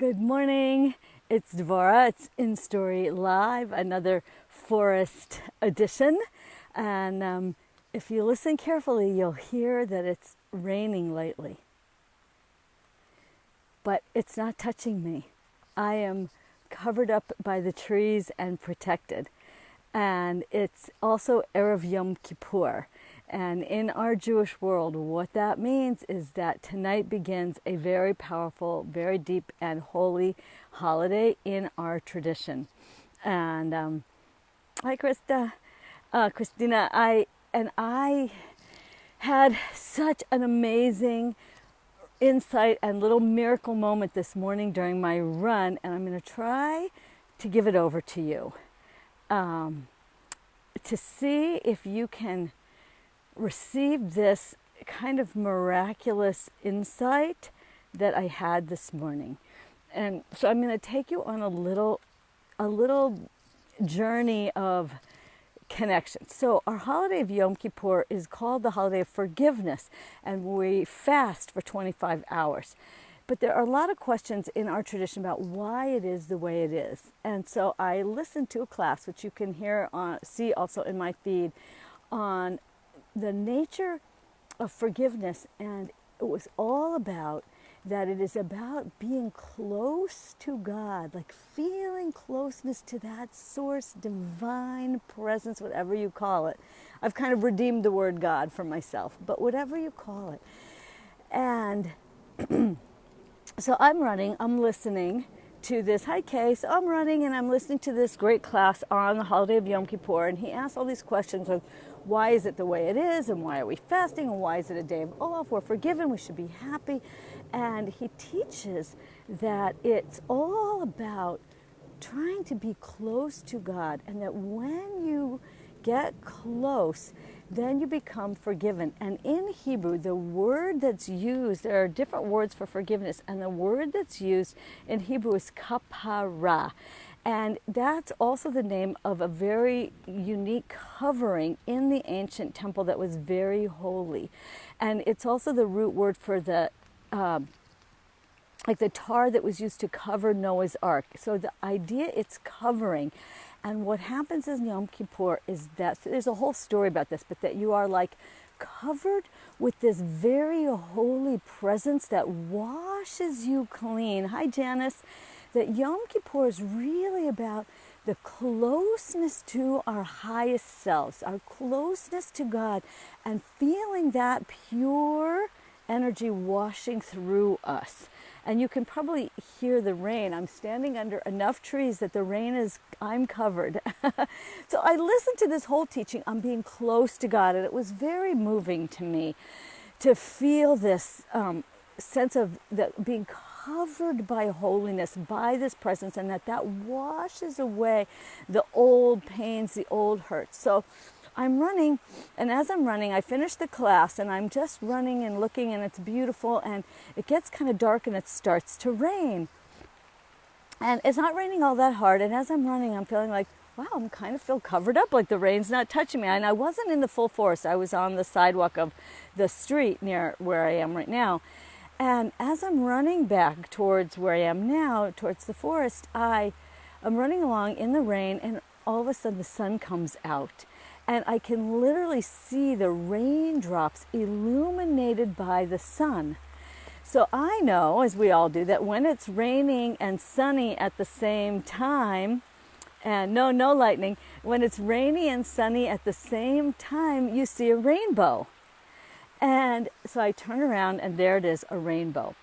Good morning. It's Dvora. It's InStory Live, another forest edition. And if you listen carefully, you'll hear that it's raining lately. But it's not touching me. I am covered up by the trees and protected. And it's also Erev Yom Kippur. And in our Jewish world, what that means is that tonight begins a very powerful, very deep and holy holiday in our tradition. And hi, Christina. I had such an amazing insight and little miracle moment this morning during my run, and I'm going to try to give it over to you to see if you can receive this kind of miraculous insight that I had this morning. And so I'm going to take you on a little journey of connection. So our holiday of Yom Kippur is called the holiday of forgiveness, and we fast for 25 hours. But there are a lot of questions in our tradition about why it is the way it is. And so I listened to a class, which you can see also in my feed, on the nature of forgiveness, and it was all about that it is about being close to God, like feeling closeness to that source, divine presence, whatever you call it. I've kind of redeemed the word God for myself, but whatever you call it. And so I'm running, I'm listening to this. Hi, Kay. So I'm running and I'm listening to this great class on the holiday of Yom Kippur, and he asked all these questions of why is it the way it is, and why are we fasting, and why is it a day of off? We're forgiven, we should be happy. And he teaches that it's all about trying to be close to God, and that when you get close, then you become forgiven. And in Hebrew, the word that's used, there are different words for forgiveness, and the word that's used in Hebrew is kapara. And that's also the name of a very unique covering in the ancient temple that was very holy. And it's also the root word for the like the tar that was used to cover Noah's Ark. So the idea, it's covering. And what happens in Yom Kippur is that, so there's a whole story about this, but that you are like covered with this very holy presence that washes you clean. Hi, Janice. That Yom Kippur is really about the closeness to our highest selves, our closeness to God, and feeling that pure energy washing through us. And you can probably hear the rain. I'm standing under enough trees that the rain is, I'm covered. So I listened to this whole teaching on being close to God, and it was very moving to me to feel this sense of that being covered by holiness, by this presence, and that washes away the old pains, the old hurts. So I'm running, and as I'm running, I finish the class, and I'm just running and looking, and it's beautiful, and it gets kind of dark, and it starts to rain. And it's not raining all that hard, and as I'm running, I'm feeling like, wow, I'm kind of feel covered up, like the rain's not touching me. And I wasn't in the full forest. I was on the sidewalk of the street near where I am right now. And as I'm running back towards where I am now, towards the forest, I'm running along in the rain, and all of a sudden the sun comes out. And I can literally see the raindrops illuminated by the sun. So I know, as we all do, that when it's raining and sunny at the same time, and no lightning, when it's rainy and sunny at the same time, you see a rainbow. And so I turn around, and there it is, a rainbow.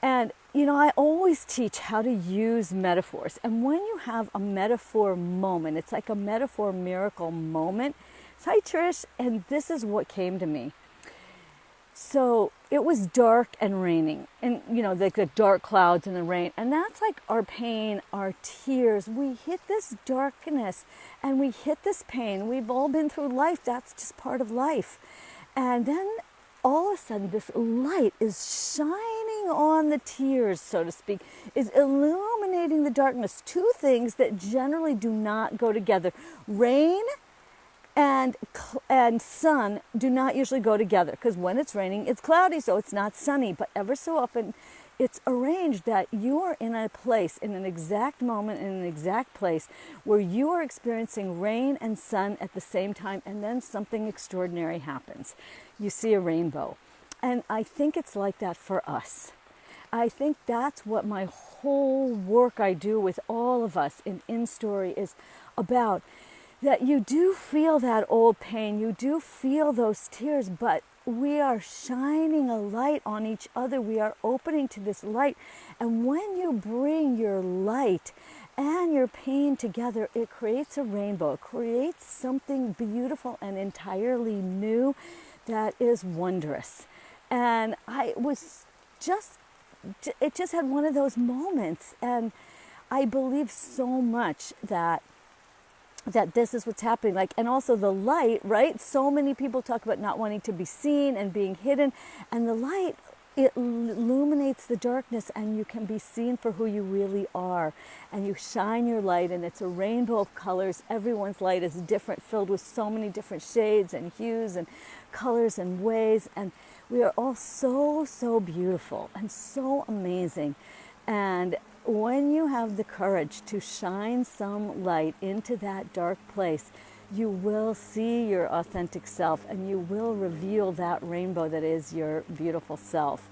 And, you know, I always teach how to use metaphors. And when you have a metaphor moment, it's like a metaphor miracle moment. So, hi, Trish. And this is what came to me. So it was dark and raining, and, you know, like the dark clouds and the rain. And that's like our pain, our tears. We hit this darkness and we hit this pain. We've all been through life. That's just part of life. And then all of a sudden, this light is shining on the tears, so to speak, is illuminating the darkness. Two things that generally do not go together. Rain and sun do not usually go together, because when it's raining, it's cloudy, so it's not sunny. But ever so often, It's arranged that you are in a place, in an exact moment, in an exact place, where you are experiencing rain and sun at the same time, and then something extraordinary happens. You see a rainbow. And I think it's like that for us. I think that's what my whole work I do with all of us in InStory is about. That you do feel that old pain, you do feel those tears, but we are shining a light on each other. We are opening to this light. And when you bring your light and your pain together, it creates a rainbow. It creates something beautiful and entirely new that is wondrous. And it just had one of those moments. And I believe so much that this is what's happening. Like, and also the light, right? So many people talk about not wanting to be seen and being hidden. And the light, it illuminates the darkness, and you can be seen for who you really are. And you shine your light, and it's a rainbow of colors. Everyone's light is different, filled with so many different shades and hues and colors and ways. And we are all so, so beautiful and so amazing. And when you have the courage to shine some light into that dark place, you will see your authentic self, and you will reveal that rainbow that is your beautiful self.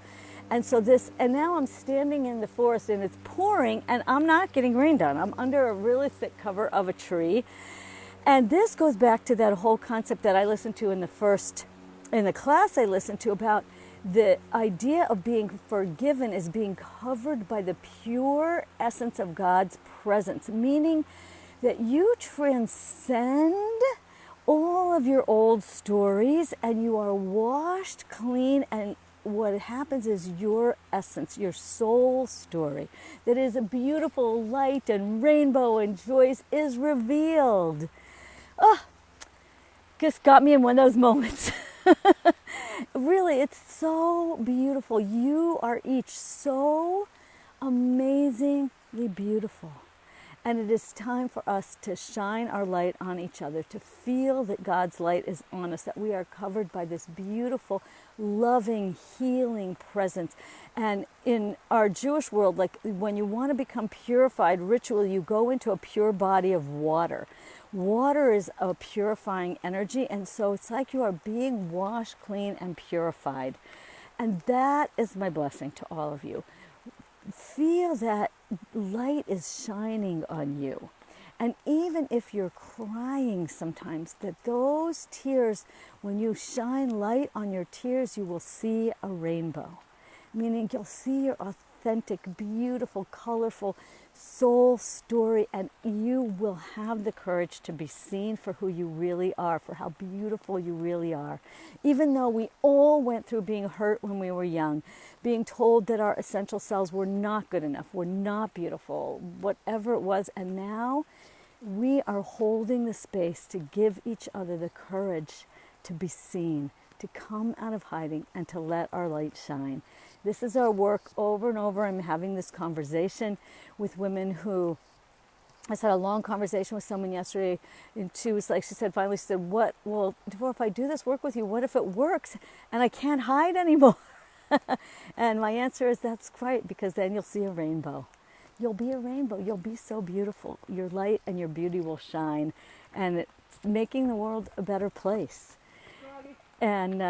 And now I'm standing in the forest, and it's pouring, and I'm not getting rained on. I'm under a really thick cover of a tree. And this goes back to that whole concept that I listened to in the class I listened to, about the idea of being forgiven is being covered by the pure essence of God's presence, meaning that you transcend all of your old stories and you are washed clean, and what happens is your essence, your soul story, that is a beautiful light and rainbow and joys, is revealed. Just got me in one of those moments. Really, it's so beautiful. You are each so amazingly beautiful. And it is time for us to shine our light on each other, to feel that God's light is on us, that we are covered by this beautiful, loving, healing presence. And in our Jewish world, like when you want to become purified ritually, you go into a pure body of water. Water is a purifying energy, and so it's like you are being washed clean and purified. And that is my blessing to all of you. Feel that light is shining on you. And even if you're crying sometimes, that those tears, when you shine light on your tears, you will see a rainbow. Meaning you'll see your authentic, beautiful, colorful soul story, and you will have the courage to be seen for who you really are, for how beautiful you really are. Even though we all went through being hurt when we were young, being told that our essential selves were not good enough, were not beautiful, whatever it was, and now we are holding the space to give each other the courage to be seen, to come out of hiding, and to let our light shine. This is our work over and over. I'm having this conversation with women who, I had a long conversation with someone yesterday, and she said, what, well, Devorah, if I do this work with you, what if it works and I can't hide anymore? And my answer is, that's right, because then you'll see a rainbow. You'll be a rainbow. You'll be so beautiful. Your light and your beauty will shine, and it's making the world a better place. And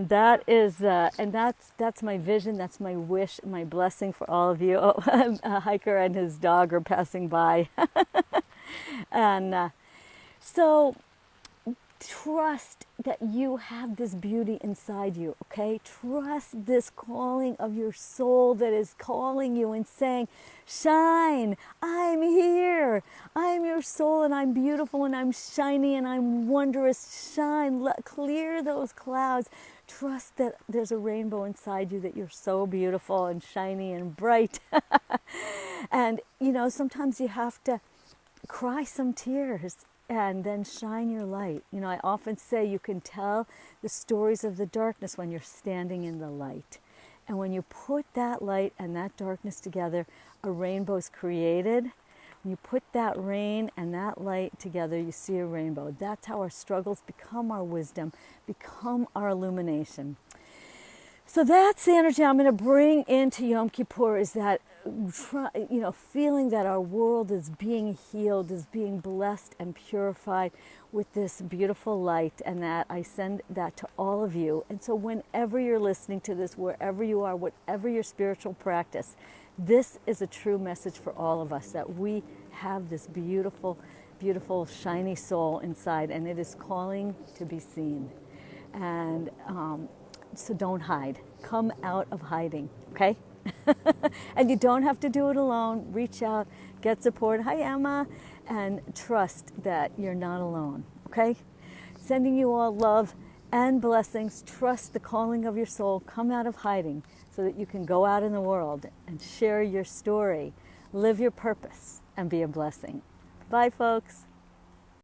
that is, that's my vision. That's my wish, my blessing for all of you. Oh, a hiker and his dog are passing by, and so trust that you have this beauty inside you. Okay, trust this calling of your soul that is calling you and saying, "Shine! I'm here. I'm your soul, and I'm beautiful, and I'm shiny, and I'm wondrous. Shine! Clear those clouds." Trust that there's a rainbow inside you, that you're so beautiful and shiny and bright. And, sometimes you have to cry some tears and then shine your light. I often say you can tell the stories of the darkness when you're standing in the light. And when you put that light and that darkness together, a rainbow is created. When you put that rain and that light together, you see a rainbow. That's how our struggles become our wisdom, become our illumination. So that's the energy I'm going to bring into Yom Kippur, is that, feeling that our world is being healed, is being blessed and purified with this beautiful light, and that I send that to all of you. And so whenever you're listening to this, wherever you are, whatever your spiritual practice, this is a true message for all of us, that we have this beautiful, beautiful, shiny soul inside, and it is calling to be seen. And so don't hide. Come out of hiding, okay? And you don't have to do it alone. Reach out, get support. Hi, Emma. And trust that you're not alone, okay? Sending you all love and blessings. Trust the calling of your soul. Come out of hiding so that you can go out in the world and share your story, live your purpose, and be a blessing. Bye, folks.